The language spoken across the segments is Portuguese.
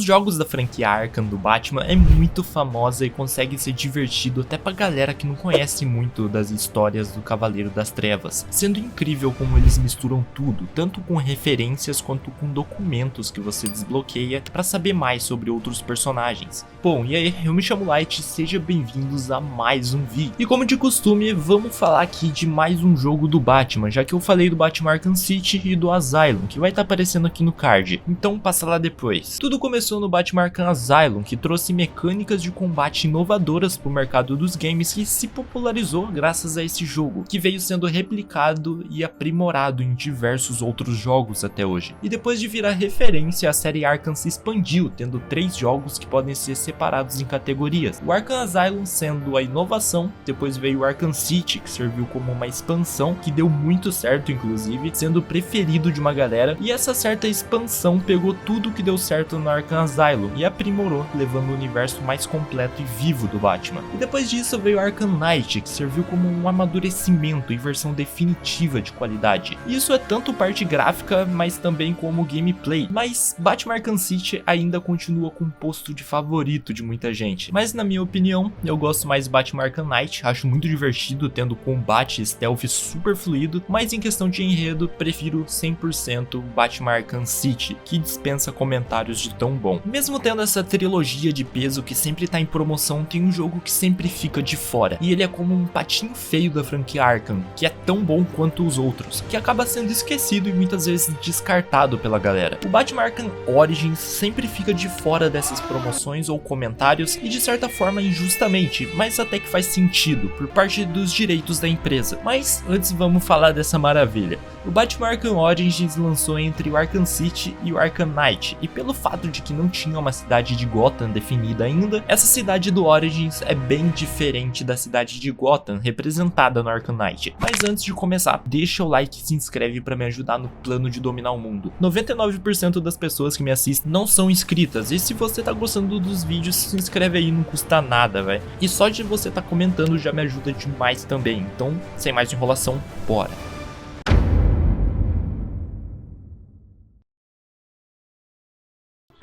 Os jogos da franquia Arkham do Batman é muito famosa e consegue ser divertido até pra galera que não conhece muito das histórias do Cavaleiro das Trevas, sendo incrível como eles misturam tudo, tanto com referências quanto com documentos que você desbloqueia pra saber mais sobre outros personagens. Bom, e aí, eu me chamo Light e sejam bem-vindos a mais um vídeo. E como de costume, vamos falar aqui de mais um jogo do Batman, já que eu falei do Batman Arkham City e do Asylum, que vai estar aparecendo aqui no card, então passa lá depois. Tudo começou no Batman Arkham Asylum, que trouxe mecânicas de combate inovadoras para o mercado dos games, que se popularizou graças a esse jogo, que veio sendo replicado e aprimorado em diversos outros jogos até hoje. E depois de virar referência, a série Arkham se expandiu, tendo 3 jogos que podem ser separados em categorias. O Arkham Asylum sendo a inovação, depois veio o Arkham City, que serviu como uma expansão, que deu muito certo inclusive, sendo o preferido de uma galera, e essa certa expansão pegou tudo que deu certo no Arkham Asylum e aprimorou, levando o universo mais completo e vivo do Batman. E depois disso veio Arkham Knight, que serviu como um amadurecimento e versão definitiva de qualidade. E isso é tanto parte gráfica, mas também como gameplay. Mas Batman Arkham City ainda continua com um posto de favorito de muita gente. Mas na minha opinião, eu gosto mais de Batman Arkham Knight, acho muito divertido, tendo combate e stealth super fluido, mas em questão de enredo, prefiro 100% Batman Arkham City, que dispensa comentários de tão bom. Mesmo tendo essa trilogia de peso que sempre tá em promoção, tem um jogo que sempre fica de fora, e ele é como um patinho feio da franquia Arkham, que é tão bom quanto os outros, que acaba sendo esquecido e muitas vezes descartado pela galera. O Batman Arkham Origins sempre fica de fora dessas promoções ou comentários, e de certa forma injustamente, mas até que faz sentido, por parte dos direitos da empresa. Mas antes vamos falar dessa maravilha. O Batman Arkham Origins lançou entre o Arkham City e o Arkham Knight, e pelo fato de que não tinha uma cidade de Gotham definida ainda, essa cidade do Origins é bem diferente da cidade de Gotham representada no Arkham Knight. Mas antes de começar, deixa o like e se inscreve para me ajudar no plano de dominar o mundo. 99% das pessoas que me assistem não são inscritas, e se você tá gostando dos vídeos, se inscreve aí, não custa nada, velho. E só de você tá comentando já me ajuda demais também, então sem mais enrolação, bora!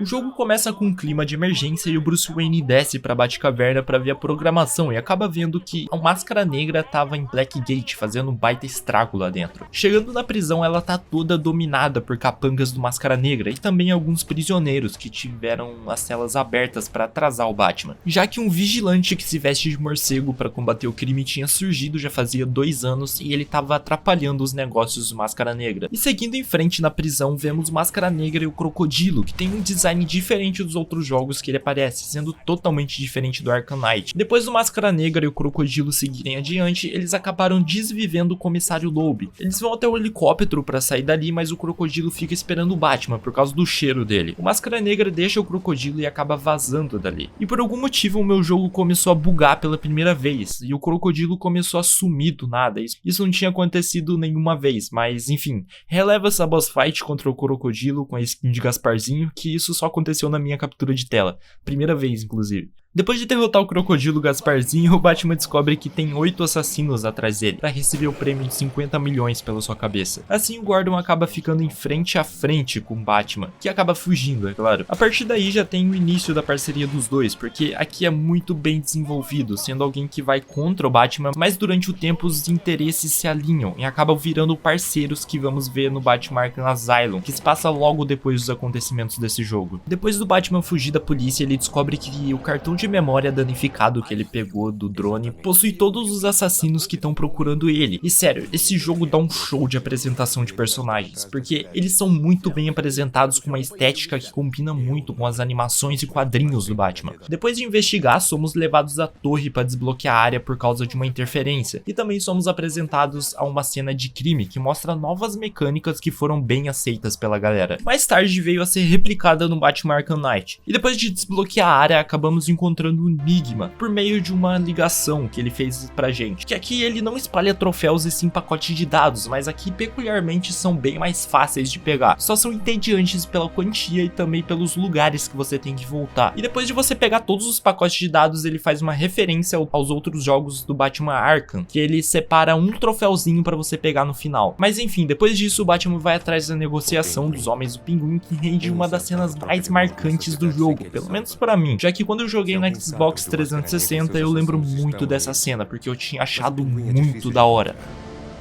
O jogo começa com um clima de emergência e o Bruce Wayne desce pra Batcaverna pra ver a programação e acaba vendo que a Máscara Negra tava em Blackgate fazendo um baita estrago lá dentro. Chegando na prisão, ela tá toda dominada por capangas do Máscara Negra e também alguns prisioneiros que tiveram as celas abertas pra atrasar o Batman, já que um vigilante que se veste de morcego pra combater o crime tinha surgido já fazia 2 anos e ele tava atrapalhando os negócios do Máscara Negra. E seguindo em frente na prisão, vemos o Máscara Negra e o Crocodilo, que tem um design diferente dos outros jogos que ele aparece, sendo totalmente diferente do Arkham Knight. Depois do Máscara Negra e o Crocodilo seguirem adiante, eles acabaram desvivendo o Comissário Loeb. Eles vão até o helicóptero para sair dali, mas o Crocodilo fica esperando o Batman por causa do cheiro dele. O Máscara Negra deixa o Crocodilo e acaba vazando dali. E por algum motivo o meu jogo começou a bugar pela primeira vez, e o Crocodilo começou a sumir do nada. Isso não tinha acontecido nenhuma vez, mas enfim, releva essa boss fight contra o Crocodilo com a skin de Gasparzinho, que isso só aconteceu na minha captura de tela, primeira vez inclusive. Depois de derrotar o Crocodilo Gasparzinho, o Batman descobre que tem 8 assassinos atrás dele, para receber o prêmio de 50 milhões pela sua cabeça. Assim o Gordon acaba ficando em frente a frente com o Batman, que acaba fugindo, é claro. A partir daí já tem o início da parceria dos dois, porque aqui é muito bem desenvolvido, sendo alguém que vai contra o Batman, mas durante o tempo os interesses se alinham e acabam virando parceiros que vamos ver no Batman Arkham Asylum, que se passa logo depois dos acontecimentos desse jogo. Depois do Batman fugir da polícia, ele descobre que o cartão de memória danificado que ele pegou do drone possui todos os assassinos que estão procurando ele. E sério, esse jogo dá um show de apresentação de personagens, porque eles são muito bem apresentados com uma estética que combina muito com as animações e quadrinhos do Batman. Depois de investigar, somos levados à torre para desbloquear a área por causa de uma interferência, e também somos apresentados a uma cena de crime que mostra novas mecânicas que foram bem aceitas pela galera. Mais tarde veio a ser replicada no Batman Arkham Knight, e depois de desbloquear a área, acabamos encontrando encontrando o Enigma por meio de uma ligação que ele fez pra gente. Que aqui ele não espalha troféus e sim pacote de dados, mas aqui peculiarmente são bem mais fáceis de pegar. Só são entediantes pela quantia e também pelos lugares que você tem que voltar. E depois de você pegar todos os pacotes de dados, ele faz uma referência aos outros jogos do Batman Arkham, que ele separa um troféuzinho pra você pegar no final. Mas enfim, depois disso o Batman vai atrás da negociação dos Homens do Pinguim, que rende uma das cenas mais marcantes do jogo, pelo menos pra mim, já que quando eu joguei no Xbox 360 eu lembro muito dessa cena, porque eu tinha achado muito da hora.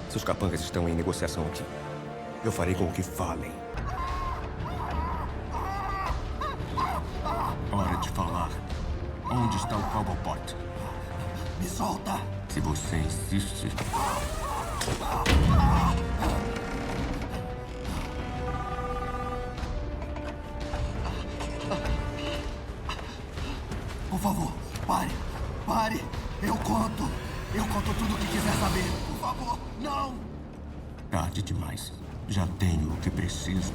Se os capangas estão em negociação aqui, eu farei com que falem. Hora de falar. Onde está o Cobblepot? Me solta! Se você insiste... Por favor, pare! Pare! Eu conto tudo o que quiser saber! Por favor, não! Tarde demais. Já tenho o que preciso.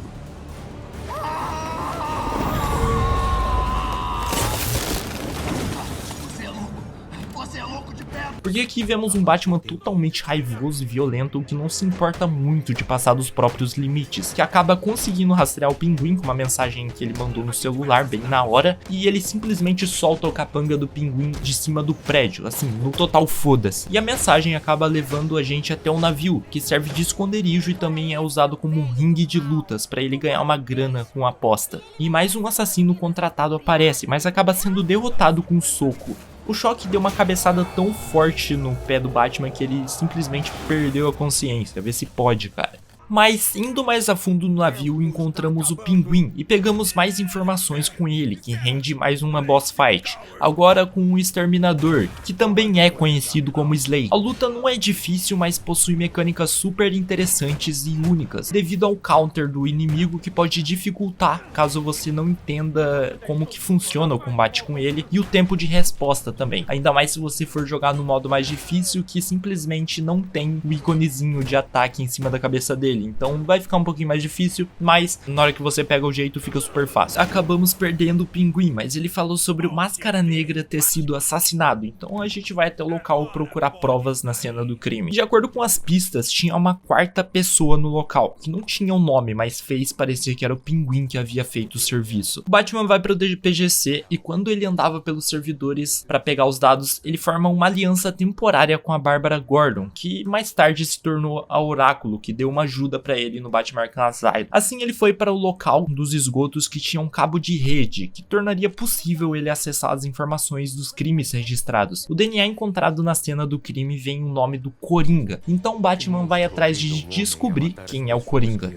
Você é louco de pedra! Porque aqui vemos um Batman totalmente raivoso e violento, que não se importa muito de passar dos próprios limites, que acaba conseguindo rastrear o Pinguim com uma mensagem que ele mandou no celular bem na hora, e ele simplesmente solta o capanga do Pinguim de cima do prédio, assim, no total foda-se. E a mensagem acaba levando a gente até o navio, que serve de esconderijo e também é usado como um ringue de lutas para ele ganhar uma grana com a aposta. E mais um assassino contratado aparece, mas acaba sendo derrotado com um soco. O Choque deu uma cabeçada tão forte no pé do Batman que ele simplesmente perdeu a consciência. Vê se pode, cara. Mas indo mais a fundo no navio, encontramos o Pinguim e pegamos mais informações com ele, que rende mais uma boss fight, agora com o Exterminador, que também é conhecido como Slade. A luta não é difícil, mas possui mecânicas super interessantes e únicas, devido ao counter do inimigo que pode dificultar caso você não entenda como que funciona o combate com ele, e o tempo de resposta também, ainda mais se você for jogar no modo mais difícil, que simplesmente não tem o íconezinho de ataque em cima da cabeça dele. Então vai ficar um pouquinho mais difícil, mas na hora que você pega o jeito fica super fácil. Acabamos perdendo o Pinguim, mas ele falou sobre o Máscara Negra ter sido assassinado, então a gente vai até o local procurar provas na cena do crime. De acordo com as pistas, tinha uma quarta pessoa no local, que não tinha um nome, mas fez parecer que era o Pinguim que havia feito o serviço. O Batman vai para o DPGC e quando ele andava pelos servidores para pegar os dados, ele forma uma aliança temporária com a Bárbara Gordon, que mais tarde se tornou a Oráculo, que deu uma ajuda para ele no Batman Arkham Asylum. Assim ele foi para o local dos esgotos que tinha um cabo de rede, que tornaria possível ele acessar as informações dos crimes registrados. O DNA encontrado na cena do crime vem o nome do Coringa, então Batman vai atrás de descobrir quem é o Coringa.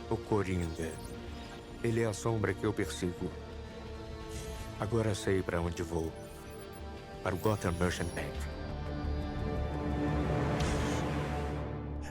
O Coringa. Ele é a sombra que eu persigo. Agora sei para onde vou. Para o Gotham Merchant Bank.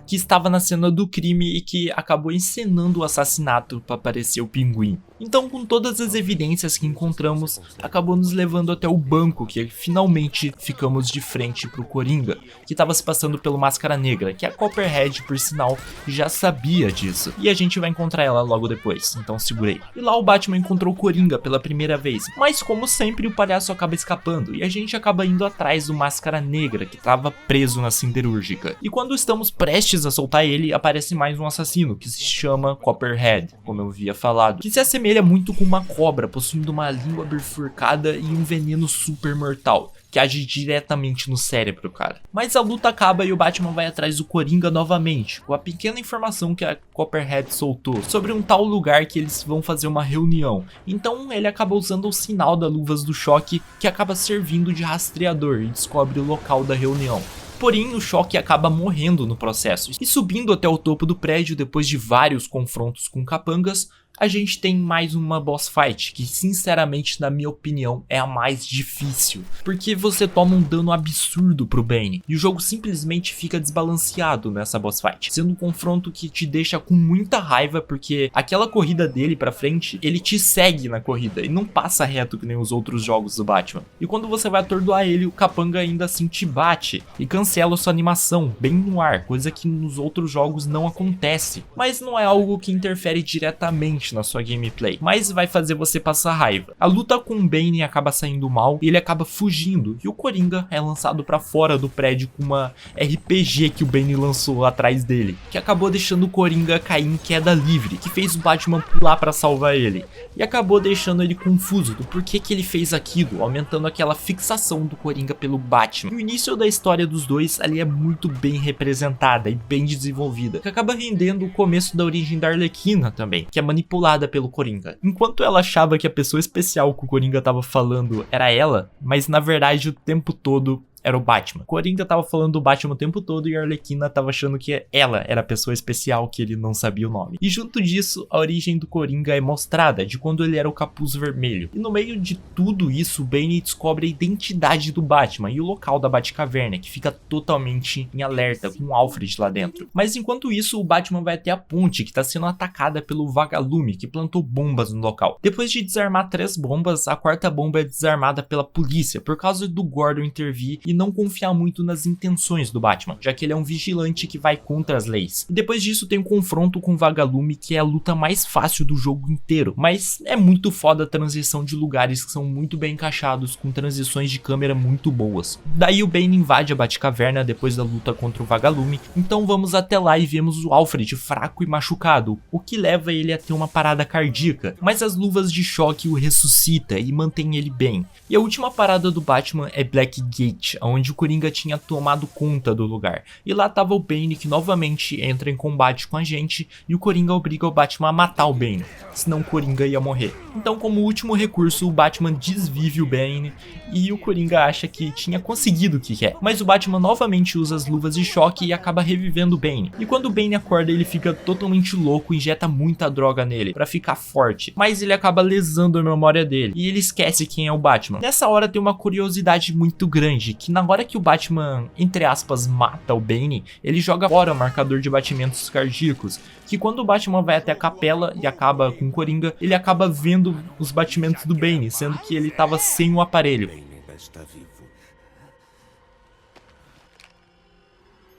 Que estava na cena do crime e que acabou encenando o assassinato para aparecer o Pinguim. Então, com todas as evidências que encontramos, acabou nos levando até o banco, que finalmente ficamos de frente pro Coringa, que estava se passando pelo Máscara Negra, que a Copperhead, por sinal, já sabia disso. E a gente vai encontrar ela logo depois, então segurei. E lá o Batman encontrou o Coringa pela primeira vez, mas como sempre o palhaço acaba escapando, e a gente acaba indo atrás do Máscara Negra, que estava preso na siderúrgica. E quando estamos prestes a soltar ele, aparece mais um assassino, que se chama Copperhead, como eu havia falado, que se assemelha muito com uma cobra, possuindo uma língua bifurcada e um veneno super mortal, que age diretamente no cérebro, cara. Mas a luta acaba e o Batman vai atrás do Coringa novamente, com a pequena informação que a Copperhead soltou sobre um tal lugar que eles vão fazer uma reunião. Então ele acaba usando o sinal da Luvas do Choque, que acaba servindo de rastreador, e descobre o local da reunião. Porém, o Choque acaba morrendo no processo, e subindo até o topo do prédio depois de vários confrontos com capangas, a gente tem mais uma boss fight, que sinceramente, na minha opinião, é a mais difícil. Porque você toma um dano absurdo pro Bane, e o jogo simplesmente fica desbalanceado nessa boss fight, sendo um confronto que te deixa com muita raiva, porque aquela corrida dele pra frente, ele te segue na corrida, e não passa reto que nem os outros jogos do Batman. E quando você vai atordoar ele, o capanga ainda assim te bate, e cancela sua animação, bem no ar, coisa que nos outros jogos não acontece. Mas não é algo que interfere diretamente interessante na sua gameplay, mas vai fazer você passar raiva. A luta com o Bane acaba saindo mal e ele acaba fugindo, e o Coringa é lançado pra fora do prédio com uma RPG que o Bane lançou atrás dele, que acabou deixando o Coringa cair em queda livre, que fez o Batman pular pra salvar ele, e acabou deixando ele confuso do porquê que ele fez aquilo, aumentando aquela fixação do Coringa pelo Batman. E o início da história dos dois ali é muito bem representada e bem desenvolvida, que acaba rendendo o começo da origem da Arlequina também, que é manipulada pelo Coringa. Enquanto ela achava que a pessoa especial que o Coringa tava falando era ela, mas na verdade o tempo todo era o Batman. Coringa tava falando do Batman o tempo todo e a Arlequina tava achando que ela era a pessoa especial que ele não sabia o nome. E junto disso, a origem do Coringa é mostrada, de quando ele era o Capuz Vermelho. E no meio de tudo isso, o Bane descobre a identidade do Batman e o local da Batcaverna, que fica totalmente em alerta, com o Alfred lá dentro. Mas enquanto isso, o Batman vai até a ponte, que tá sendo atacada pelo Vagalume, que plantou bombas no local. Depois de desarmar 3 bombas, a 4ª bomba é desarmada pela polícia, por causa do Gordon intervir e não confiar muito nas intenções do Batman, já que ele é um vigilante que vai contra as leis. E depois disso tem um confronto com o Vagalume, que é a luta mais fácil do jogo inteiro, mas é muito foda a transição de lugares que são muito bem encaixados, com transições de câmera muito boas. Daí o Bane invade a Batcaverna depois da luta contra o Vagalume, então vamos até lá e vemos o Alfred fraco e machucado, o que leva ele a ter uma parada cardíaca, mas as luvas de choque o ressuscita e mantém ele bem. E a última parada do Batman é Blackgate, onde o Coringa tinha tomado conta do lugar. E lá tava o Bane, que novamente entra em combate com a gente, e o Coringa obriga o Batman a matar o Bane, senão o Coringa ia morrer. Então, como último recurso, o Batman desvive o Bane, e o Coringa acha que tinha conseguido o que quer. Mas o Batman novamente usa as luvas de choque e acaba revivendo o Bane. E quando o Bane acorda, ele fica totalmente louco e injeta muita droga nele, pra ficar forte. Mas ele acaba lesando a memória dele, e ele esquece quem é o Batman. Nessa hora tem uma curiosidade muito grande, que na hora que o Batman, entre aspas, mata o Bane, ele joga fora o marcador de batimentos cardíacos, que quando o Batman vai até a capela e acaba com o Coringa, ele acaba vendo os batimentos do Bane, sendo que ele tava sem o aparelho. Bane ainda está vivo.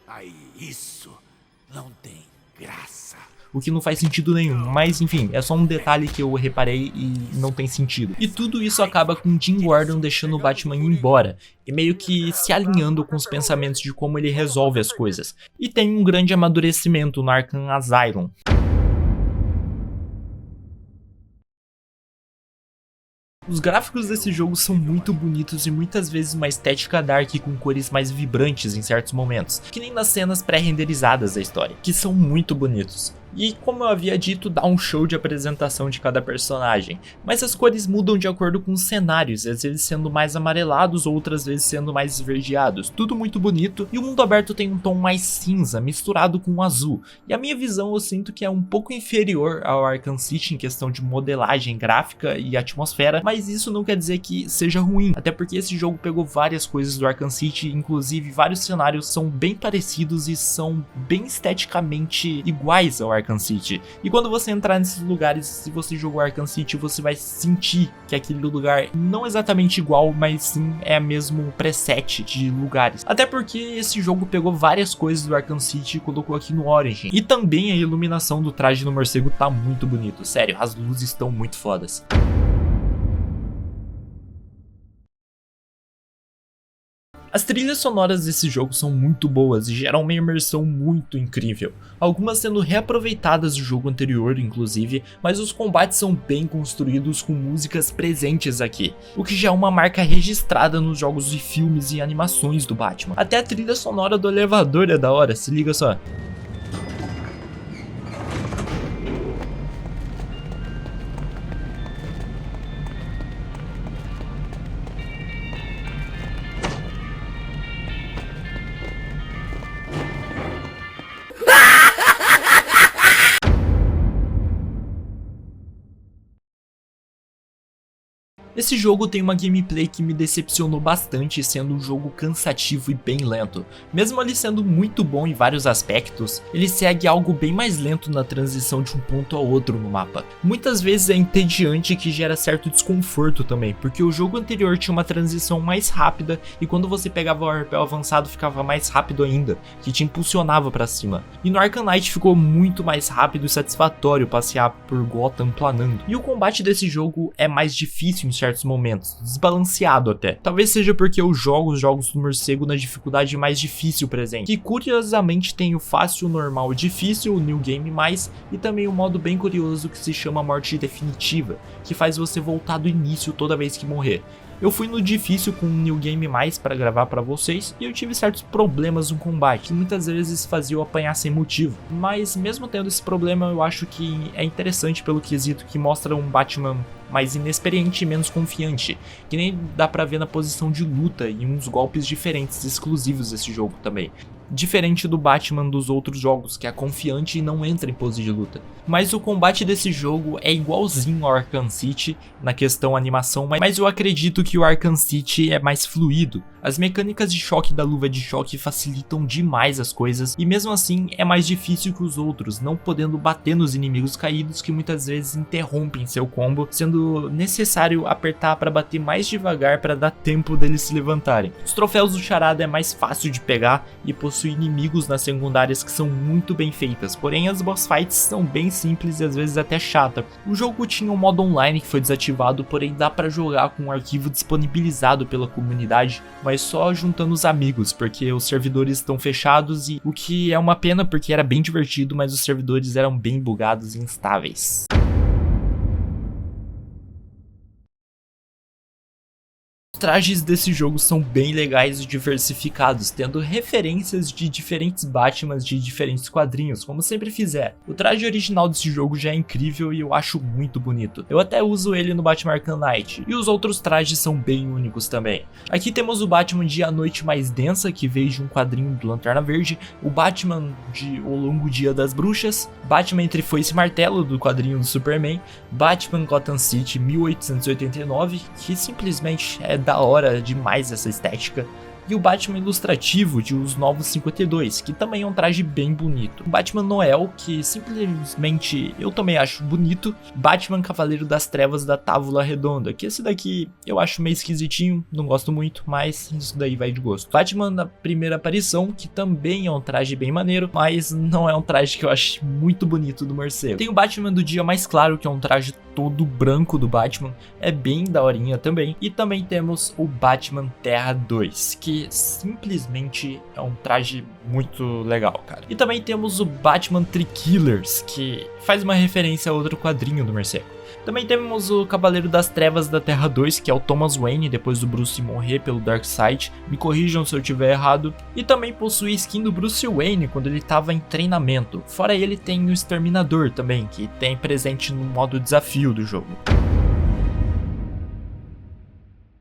Aí, isso não tem graça. O que não faz sentido nenhum, mas enfim, é só um detalhe que eu reparei e não tem sentido. E tudo isso acaba com Jim Gordon deixando o Batman ir embora, e meio que se alinhando com os pensamentos de como ele resolve as coisas. E tem um grande amadurecimento no Arkham Asylum. Os gráficos desse jogo são muito bonitos e muitas vezes uma estética dark com cores mais vibrantes em certos momentos, que nem nas cenas pré-renderizadas da história, que são muito bonitos. E como eu havia dito, dá um show de apresentação de cada personagem, mas as cores mudam de acordo com os cenários, às vezes sendo mais amarelados, outras vezes sendo mais esverdeados, tudo muito bonito, e o mundo aberto tem um tom mais cinza, misturado com azul, e a minha visão eu sinto que é um pouco inferior ao Arkham City em questão de modelagem gráfica e atmosfera, mas isso não quer dizer que seja ruim, até porque esse jogo pegou várias coisas do Arkham City, inclusive vários cenários são bem parecidos e são bem esteticamente iguais ao Arkham City. E quando você entrar nesses lugares, se você jogou Arkham City, você vai sentir que aquele lugar não é exatamente igual, mas sim é mesmo preset de lugares. Até porque esse jogo pegou várias coisas do Arkham City e colocou aqui no Origin. E também a iluminação do traje do morcego tá muito bonito, sério, as luzes estão muito fodas. As trilhas sonoras desse jogo são muito boas e geram uma imersão muito incrível, algumas sendo reaproveitadas do jogo anterior inclusive, mas os combates são bem construídos com músicas presentes aqui, o que já é uma marca registrada nos jogos de filmes e animações do Batman. Até a trilha sonora do elevador é da hora, se liga só. Esse jogo tem uma gameplay que me decepcionou bastante, sendo um jogo cansativo e bem lento. Mesmo ele sendo muito bom em vários aspectos, ele segue algo bem mais lento na transição de um ponto ao outro no mapa. Muitas vezes é entediante, que gera certo desconforto também, porque o jogo anterior tinha uma transição mais rápida e quando você pegava o arpel avançado ficava mais rápido ainda, que te impulsionava pra cima. E no Arkham Knight ficou muito mais rápido e satisfatório passear por Gotham planando. E o combate desse jogo é mais difícil em certos momentos, desbalanceado até. Talvez seja porque eu jogo os jogos do morcego na dificuldade mais difícil presente, que curiosamente tem o fácil, normal, difícil, o New Game Mais e também um modo bem curioso que se chama Morte Definitiva, que faz você voltar do início toda vez que morrer. Eu fui no difícil com o New Game Mais para gravar para vocês e eu tive certos problemas no combate, que muitas vezes fazia eu apanhar sem motivo. Mas mesmo tendo esse problema, eu acho que é interessante pelo quesito que mostra um Batman mais inexperiente e menos confiante, que nem dá pra ver na posição de luta e uns golpes diferentes exclusivos desse jogo também. Diferente do Batman dos outros jogos, que é confiante e não entra em pose de luta. Mas o combate desse jogo é igualzinho ao Arkham City na questão animação, mas eu acredito que o Arkham City é mais fluido. As mecânicas de choque da luva de choque facilitam demais as coisas e mesmo assim é mais difícil que os outros, não podendo bater nos inimigos caídos que muitas vezes interrompem seu combo, sendo necessário apertar para bater mais devagar para dar tempo deles se levantarem. Os troféus do Charada é mais fácil de pegar e possui inimigos nas secundárias que são muito bem feitas, porém as boss fights são bem simples e às vezes até chata. O jogo tinha um modo online que foi desativado, porém dá para jogar com um arquivo disponibilizado pela comunidade, mas só juntando os amigos, porque os servidores estão fechados e o que é uma pena porque era bem divertido, mas os servidores eram bem bugados e instáveis. Os trajes desse jogo são bem legais e diversificados, tendo referências de diferentes Batmans de diferentes quadrinhos, como sempre fizer. O traje original desse jogo já é incrível e eu acho muito bonito. Eu até uso ele no Batman Arkham Knight, e os outros trajes são bem únicos também. Aqui temos o Batman de A Noite Mais Densa, que veio de um quadrinho do Lanterna Verde, o Batman de O Longo Dia das Bruxas, Batman Entre Foice e Martelo, do quadrinho do Superman, Batman Gotham City 1889, que simplesmente é da hora demais essa estética, e o Batman ilustrativo de Os Novos 52, que também é um traje bem bonito. O Batman Noel, que simplesmente eu também acho bonito. Batman Cavaleiro das Trevas da Távola Redonda, que esse daqui eu acho meio esquisitinho, não gosto muito, mas isso daí vai de gosto. Batman da Primeira Aparição, que também é um traje bem maneiro, mas não é um traje que eu acho muito bonito do morcego. Tem o Batman do Dia Mais Claro, que é um traje todo branco do Batman, é bem daorinha também. E também temos o Batman Terra 2, que simplesmente é um traje muito legal, cara. E também temos o Batman Tree Killers, que faz uma referência a outro quadrinho do morcego. Também temos o Cavaleiro das Trevas da Terra 2, que é o Thomas Wayne, depois do Bruce morrer pelo Darkseid. Me corrijam se eu estiver errado. E também possui skin do Bruce Wayne quando ele estava em treinamento. Fora ele tem o Exterminador também, que tem presente no modo desafio do jogo.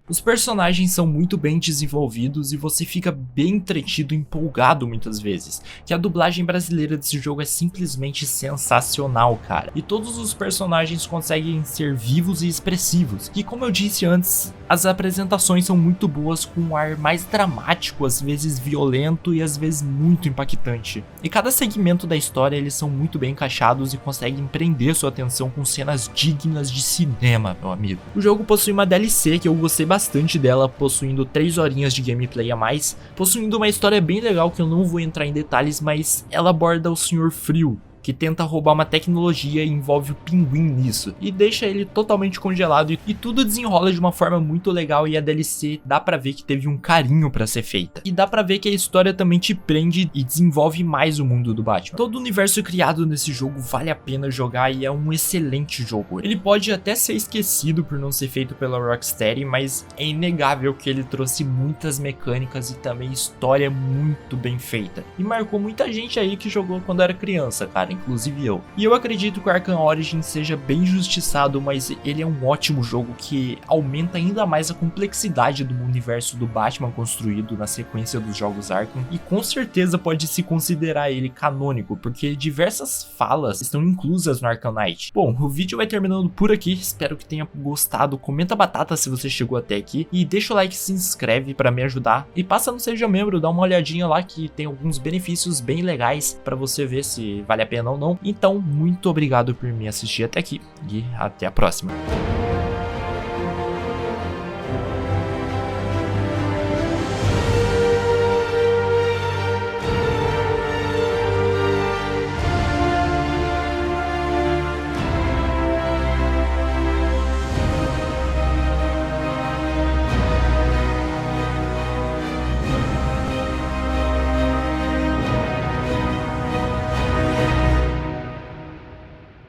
Os personagens são muito bem desenvolvidos e você fica bem entretido e empolgado muitas vezes, que a dublagem brasileira desse jogo é simplesmente sensacional, cara. E todos os personagens conseguem ser vivos e expressivos, e como eu disse antes, as apresentações são muito boas com um ar mais dramático, às vezes violento e às vezes muito impactante. E cada segmento da história eles são muito bem encaixados e conseguem prender sua atenção com cenas dignas de cinema, meu amigo. O jogo possui uma DLC que eu gostei bastante dela, possuindo 3 horinhas de gameplay a mais, possuindo uma história bem legal que eu não vou entrar em detalhes, mas ela aborda o Senhor Frio, que tenta roubar uma tecnologia e envolve o Pinguim nisso, e deixa ele totalmente congelado, e tudo desenrola de uma forma muito legal, e a DLC dá pra ver que teve um carinho pra ser feita. E dá pra ver que a história também te prende e desenvolve mais o mundo do Batman. Todo o universo criado nesse jogo vale a pena jogar e é um excelente jogo. Ele pode até ser esquecido por não ser feito pela Rocksteady, mas é inegável que ele trouxe muitas mecânicas e também história muito bem feita. E marcou muita gente aí que jogou quando era criança, cara. inclusive eu. E eu acredito que o Arkham Origins seja bem injustiçado, mas ele é um ótimo jogo que aumenta ainda mais a complexidade do universo do Batman construído na sequência dos jogos Arkham, e com certeza pode se considerar ele canônico, porque diversas falas estão inclusas no Arkham Knight. Bom, o vídeo vai terminando por aqui, espero que tenha gostado, comenta batata se você chegou até aqui, e deixa o like e se inscreve para me ajudar, e passa no Seja Membro, dá uma olhadinha lá que tem alguns benefícios bem legais para você ver se vale a pena ou não. Então, muito obrigado por me assistir até aqui, e até a próxima.